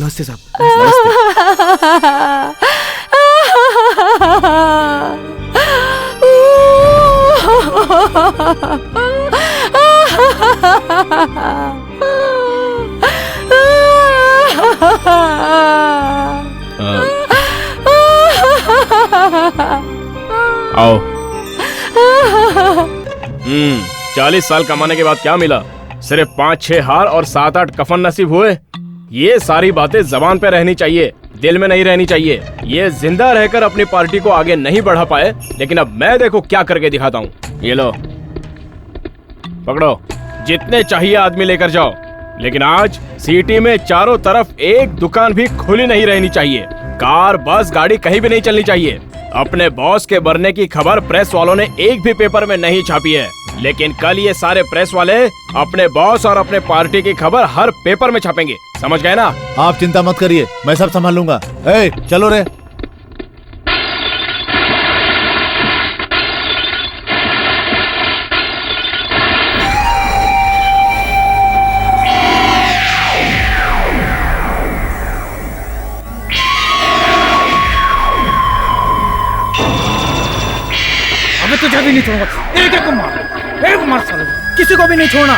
नमस्ते साहब। नमस्ते। आओ। 40 साल कमाने के बाद क्या मिला? सिर्फ 5-6 हार और 7-8 कफन नसीब हुए। ये सारी बातें जबान पे रहनी चाहिए, दिल में नहीं रहनी चाहिए। ये जिंदा रहकर अपनी पार्टी को आगे नहीं बढ़ा पाए, लेकिन अब मैं देखो क्या करके दिखाता हूँ। ये लो, पकड़ो, जितने चाहिए आदमी लेकर जाओ। लेकिन आज सिटी में चारों तरफ एक दुकान भी खुली नहीं रहनी चाहिए। कार, बस, गाड़ी कहीं भी नहीं चलनी चाहिए। अपने बॉस के मरने की खबर प्रेस वालों ने एक भी पेपर में नहीं छापी है, लेकिन कल ये सारे प्रेस वाले अपने बॉस और अपने पार्टी की खबर हर पेपर में छापेंगे। समझ गए ना? आप चिंता मत करिए, मैं सब संभाल लूंगा। ए, चलो रे। अबे तुझे भी नहीं छोड़ूंगा, एक एक को मार साले, किसी को भी नहीं छोड़ना।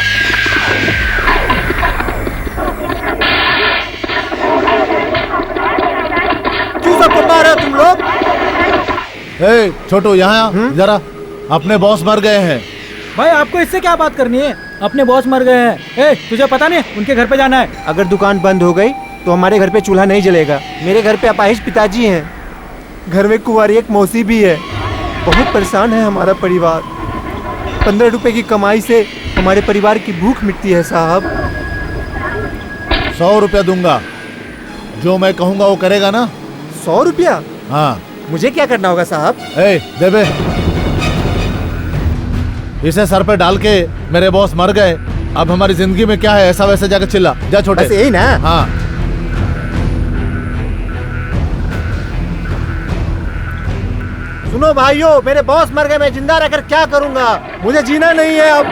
क्यों सबको मार रहे हो तुम लोग? ए, छोटू यहाँ जरा, अपने बॉस मर गए हैं। भाई आपको इससे क्या बात करनी है? अपने बॉस मर गए हैं। ए, तुझे पता नहीं उनके घर पे जाना है? अगर दुकान बंद हो गई तो हमारे घर पे चूल्हा नहीं जलेगा। मेरे घर पे अपाहिज पिताजी हैं, घर में कुंवारी एक मौसी भी है। बहुत परेशान है हमारा परिवार। 15 रुपए की कमाई से हमारे परिवार की भूख मिटती है साहब। 100 रुपया दूंगा, जो मैं कहूँगा वो करेगा ना? 100 रुपया? हाँ। मुझे क्या करना होगा साहब? ए, देबे, इसे सर पे डाल के मेरे बॉस मर गए, अब हमारी जिंदगी में क्या है ऐसा वैसे जाकर चिल्ला। जा छोटे। बस यही ना? हाँ। सुनो भाइयों, मेरे बॉस मर गए, मैं जिंदा रहकर क्या करूंगा? मुझे जीना नहीं है अब।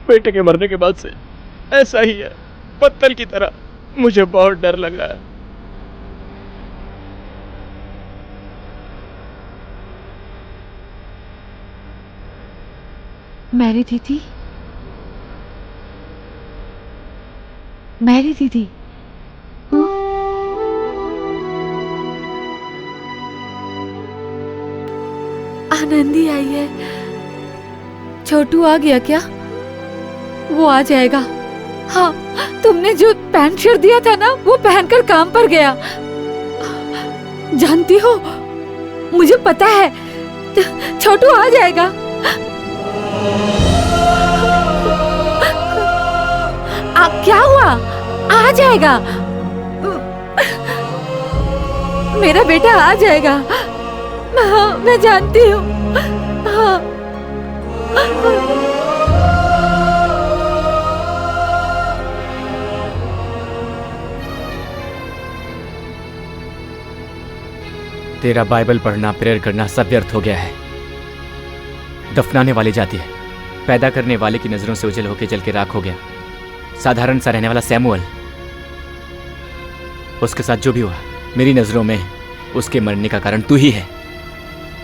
बेटे के मरने के बाद से ऐसा ही है, पत्थर की तरह। मुझे बहुत डर लग रहा है। मैरी दीदी, मैरी दीदी, आनंदी आई है। छोटू आ गया क्या? वो आ जाएगा। हाँ, तुमने जो पैंट शर्ट दिया था ना, वो पहनकर काम पर गया। जानती हो, मुझे पता है छोटू आ जाएगा। क्या हुआ? आ जाएगा, मेरा बेटा आ जाएगा। हाँ, मैं जानती हूँ। हाँ। तेरा बाइबल पढ़ना, प्रेयर करना सब व्यर्थ हो गया है। दफनाने वाली जाती है, पैदा करने वाले की नजरों से उजल होकर जल के राख हो गया। साधारण सा रहने वाला सैमुअल, उसके साथ जो भी हुआ, मेरी नजरों में उसके मरने का कारण तू ही है।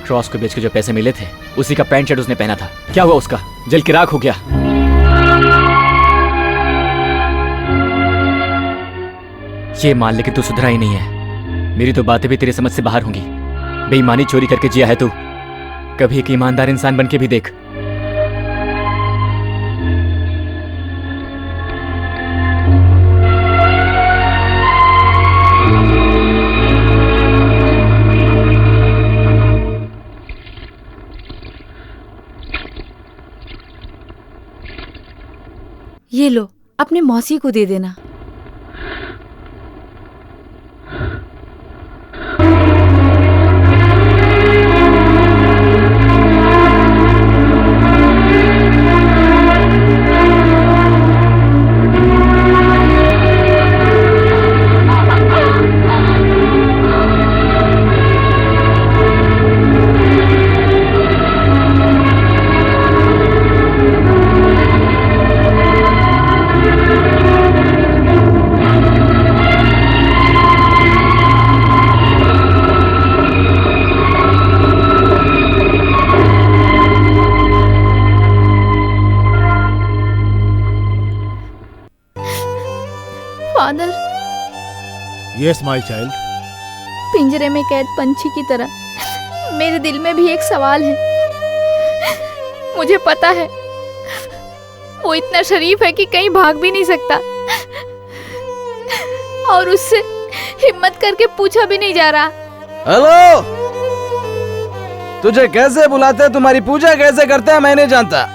क्रॉस को बेच के जो पैसे मिले थे, उसी का पैंट शर्ट उसने पहना था। क्या हुआ उसका? जल के राख हो गया। ये मान ले कि तू सुधरा ही नहीं है। मेरी तो बातें भी तेरी समझ से बाहर होंगी। बेईमानी चोरी करके जिया है तू, कभी एक ईमानदार इंसान बन के भी देख। ये लो, अपने मौसी को दे देना। Father, yes my child. पिंजरे में कैद पंछी की तरह मेरे दिल में भी एक सवाल है। मुझे पता है वो इतना शरीफ है कि कहीं भाग भी नहीं सकता, और उससे हिम्मत करके पूछा भी नहीं जा रहा। हेलो, तुझे कैसे बुलाते हैं, तुम्हारी पूजा कैसे करते हैं मैं नहीं जानता।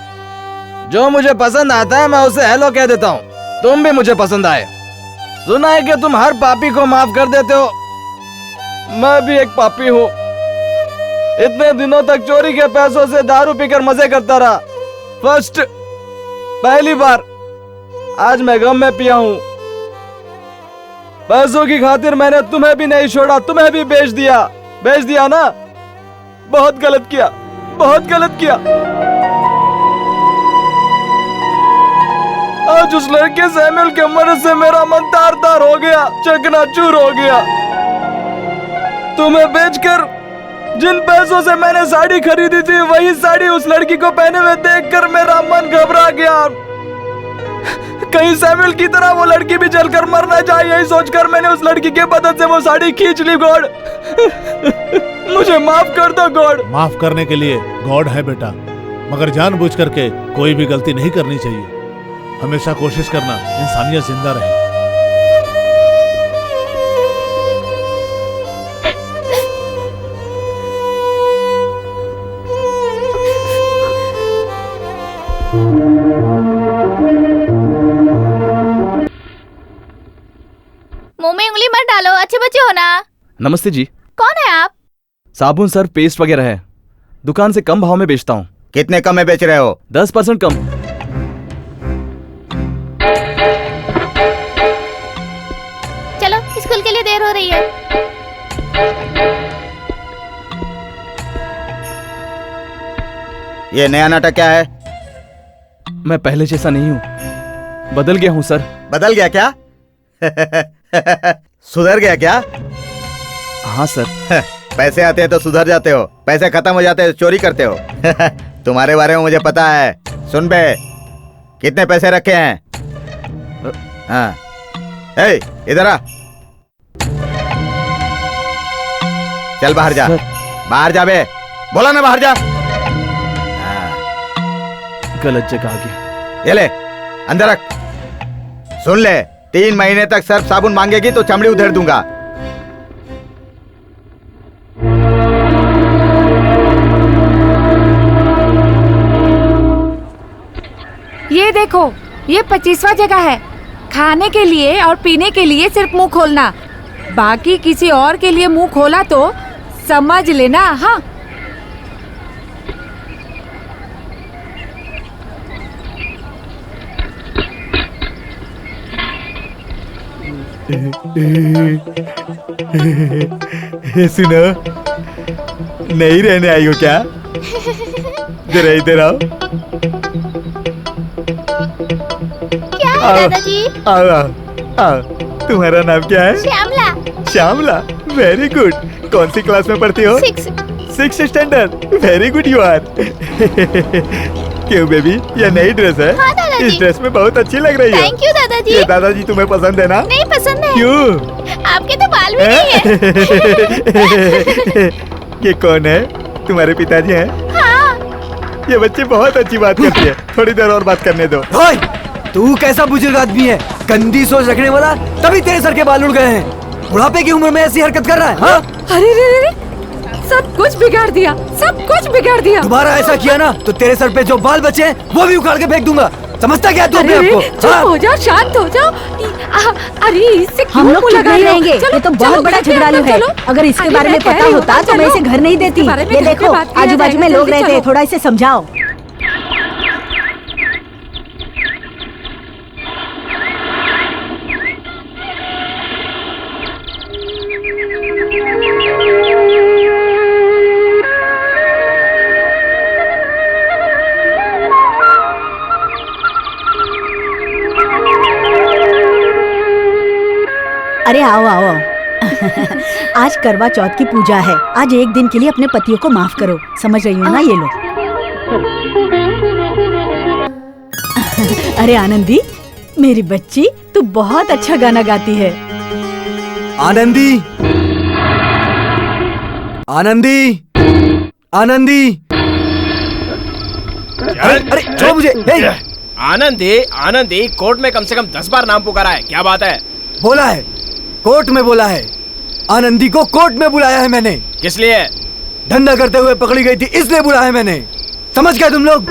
जो मुझे पसंद आता है मैं उसे हेलो कह देता हूँ। तुम भी मुझे पसंद आए। सुना है कि तुम हर पापी को माफ कर देते हो। मैं भी एक पापी हूँ। इतने दिनों तक चोरी के पैसों से दारू पीकर मजे करता रहा। फर्स्ट, पहली बार आज मैं गम में पिया हूँ। पैसों की खातिर मैंने तुम्हें भी नहीं छोड़ा, तुम्हें भी बेच दिया ना। बहुत गलत किया, बहुत गलत किया। आज उस लड़के सैमुअल के मरने से मेरा मन तार तार हो गया, चकनाचूर हो गया। तुम्हें बेचकर जिन पैसों से मैंने साड़ी खरीदी थी, वही साड़ी उस लड़की को पहने हुए देखकर मेरा मन घबरा गया। कहीं सैमुअल की तरह वो लड़की भी जलकर मरना चाहिए, यही सोचकर मैंने उस लड़की के बदन से वो साड़ी खींच ली। गॉड, मुझे माफ कर दो गॉड। माफ करने के लिए गॉड है बेटा, मगर जानबूझ करके कोई भी गलती नहीं करनी चाहिए। हमेशा कोशिश करना इंसानियत जिंदा रहे। मुंह में उंगली मत डालो, अच्छे बच्चे हो ना। नमस्ते जी। कौन है आप? साबुन, सर्फ, पेस्ट वगैरह है। दुकान से कम भाव में बेचता हूँ। कितने कम में बेच रहे हो? 10% कम। चलो, स्कूल के लिए देर हो रही है। ये नया नाटक क्या है? मैं पहले जैसा नहीं हूँ, बदल गया हूँ सर। बदल गया क्या? सुधर गया क्या? हाँ सर। पैसे आते हैं तो सुधर जाते हो, पैसे खत्म हो जाते हैं तो चोरी करते हो। तुम्हारे बारे में मुझे पता है। सुन बे, कितने पैसे रखे हैं? हाँ, ए, इधर आ। चल बाहर जा। बाहर जा बे, बोला ना बाहर जा। गलत जगह आ गया। ये ले, अंदर रख। सुन ले, 3 महीने तक सर्फ साबुन मांगेगी तो चमड़ी उधेड़ दूंगा। ये देखो, ये 25वां जगह है। खाने के लिए और पीने के लिए सिर्फ मुंह खोलना, बाकी किसी और के लिए मुंह खोला तो समझ लेना। हाँ, सुनो, नहीं रहने आई हो क्या? जरा इधर आओ। क्या है दादाजी? आओ आओ आओ। तुम्हारा नाम क्या है? श्यामला। Shyamala, very good. कौन सी क्लास में पढ़ती हो? 6th standard. Very good you are. क्यों बेबी, ये नई ड्रेस है? हाँ दादाजी। इस ड्रेस में बहुत अच्छी लग रही है। थैंक यू दादाजी। ये दादाजी तुम्हें पसंद है ना? नहीं पसंद है। क्यों? आपके तो बाल भी नहीं है। ये कौन है? तुम्हारे पिताजी हैं? हाँ। ये बच्ची बहुत अच्छी बात करती है, थोड़ी देर और बात करने दो। ओए, तू कैसा बुजुर्ग आदमी है, गंदी सोच रखने वाला, तभी तेरे सर के बाल उड़ गए हैं। बुढ़ापे की उम्र में ऐसी हरकत कर रहा है? हाँ? अरे रे रे रे, सब कुछ बिगाड़ दिया, सब कुछ बिगाड़ दिया। दोबारा ऐसा किया ना तो तेरे सर पे जो बाल बचे हैं वो भी उखाड़ के फेंक दूंगा। समझता क्या तू अपने आप को? चुप हो जाओ, शांत हो जाओ। अरे इससे क्यों हम लोग मुंह चुप लगा नहीं रहे हो? रहेंगे। चलो, ये तो चलो, बहुत बड़ा चलो, झगड़ालू है। चलो। अगर इसके अरे बारे में मैं कह पता रही होता हूँ, तो मैं चलो। इसे घर नहीं देती। इसके बारे में ये घर पे देखो, बात किया आजू बाजू में जाएगा, लोग जल्दी रहते हैं, चलो। थोड़ा इसे समझाओ। अरे आओ आओ आओ। आज करवा चौथ की पूजा है। आज एक दिन के लिए अपने पतियों को माफ करो। समझ रही हो ना? ये लो। अरे आनंदी, मेरी बच्ची, तू बहुत अच्छा गाना गाती है। आनंदी, आनंदी, आनंदी। अरे छोड़ मुझे। हे! आनंदी, आनंदी, कोर्ट में कम से कम 10 बार नाम पुकारा है, क्या बात है? बोला है, कोर्ट में बोला है। आनंदी को कोर्ट में बुलाया है मैंने। किस लिए? धंधा करते हुए पकड़ी गई थी, इसलिए बुलाया है मैंने। समझ गए तुम लोग?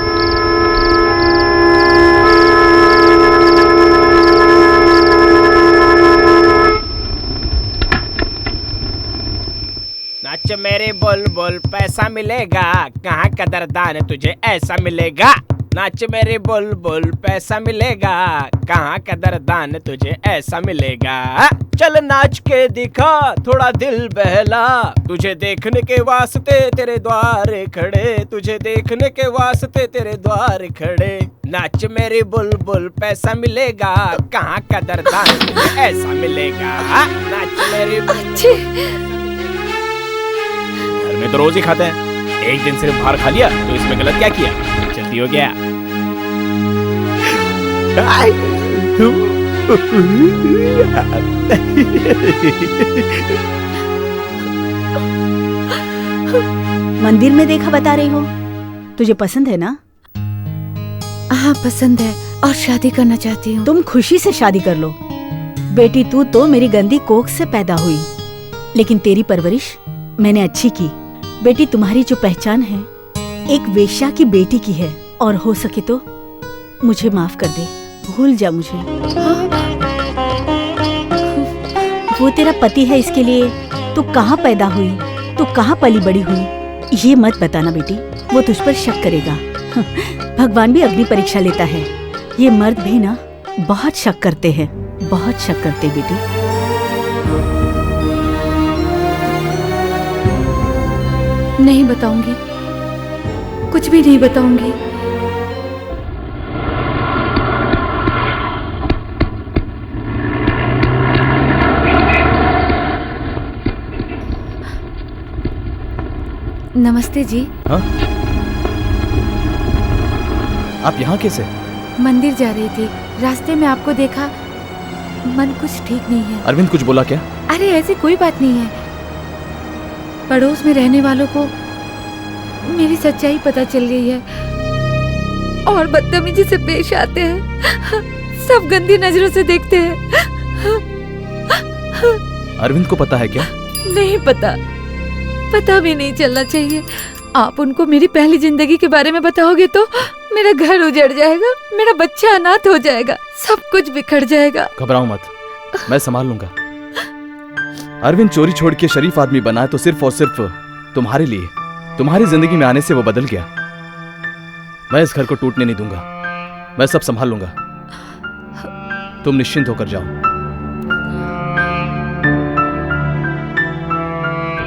नाच मेरे बुलबुल पैसा मिलेगा, कहाँ कदरदान तुझे ऐसा मिलेगा। नाच मेरे बुलबुल पैसा मिलेगा, कहाँ कदरदान तुझे ऐसा मिलेगा। चल नाच के दिखा, थोड़ा दिल बहला, तुझे देखने के वास्ते तेरे द्वार खड़े, तुझे देखने के वास्ते तेरे द्वार खड़े। नाच मेरी बुलबुल पैसा मिलेगा, कहाँ कदरदान तुझे ऐसा मिलेगा। नाच मेरी घर में तो रोज ही खाते हैं, एक दिन सिर्फ बाहर खा लिया तो इसमें गलत क्या किया? जल्दी हो गया। मंदिर में देखा बता रही हो, तुझे पसंद है ना? हाँ पसंद है और शादी करना चाहती हूँ। तुम खुशी से शादी कर लो। बेटी तू तो मेरी गंदी कोख से पैदा हुई, लेकिन तेरी परवरिश मैंने अच्छी की। बेटी तुम्हारी जो पहचान है एक वेश्या की बेटी की है, और हो सके तो मुझे माफ कर दे, भूल जा मुझे। वो तेरा पति है, इसके लिए तू कहाँ पैदा हुई, तू कहाँ पली बड़ी हुई, ये मत बताना बेटी, वो तुझ पर शक करेगा। भगवान भी अग्नि परीक्षा लेता है, ये मर्द भी ना बहुत शक करते हैं, बहुत शक करते बेटी। नहीं बताऊंगी, कुछ भी नहीं बताऊंगी। नमस्ते जी। हाँ? आप यहाँ कैसे? मंदिर जा रही थी, रास्ते में आपको देखा, मन कुछ ठीक नहीं है। अरविंद कुछ बोला क्या? अरे ऐसी कोई बात नहीं है, पड़ोस में रहने वालों को मेरी सच्चाई पता चल गई है और बदतमीजी से पेश आते हैं, सब गंदी नजरों से देखते हैं। अरविंद को पता है क्या? नहीं पता, पता भी नहीं चलना चाहिए। आप उनको मेरी पहली जिंदगी के बारे में बताओगे तो मेरा घर उजड़ जाएगा, मेरा बच्चा अनाथ हो जाएगा, सब कुछ बिखर जाएगा। घबराओ मत, मैं संभाल लूंगा। अरविंद चोरी छोड़ के शरीफ आदमी बना है तो सिर्फ और सिर्फ तुम्हारे लिए, तुम्हारी जिंदगी में आने से वो बदल गया। मैं इस घर को टूटने नहीं दूंगा, मैं सब संभाल लूंगा। तुम निश्चिंत होकर जाओ।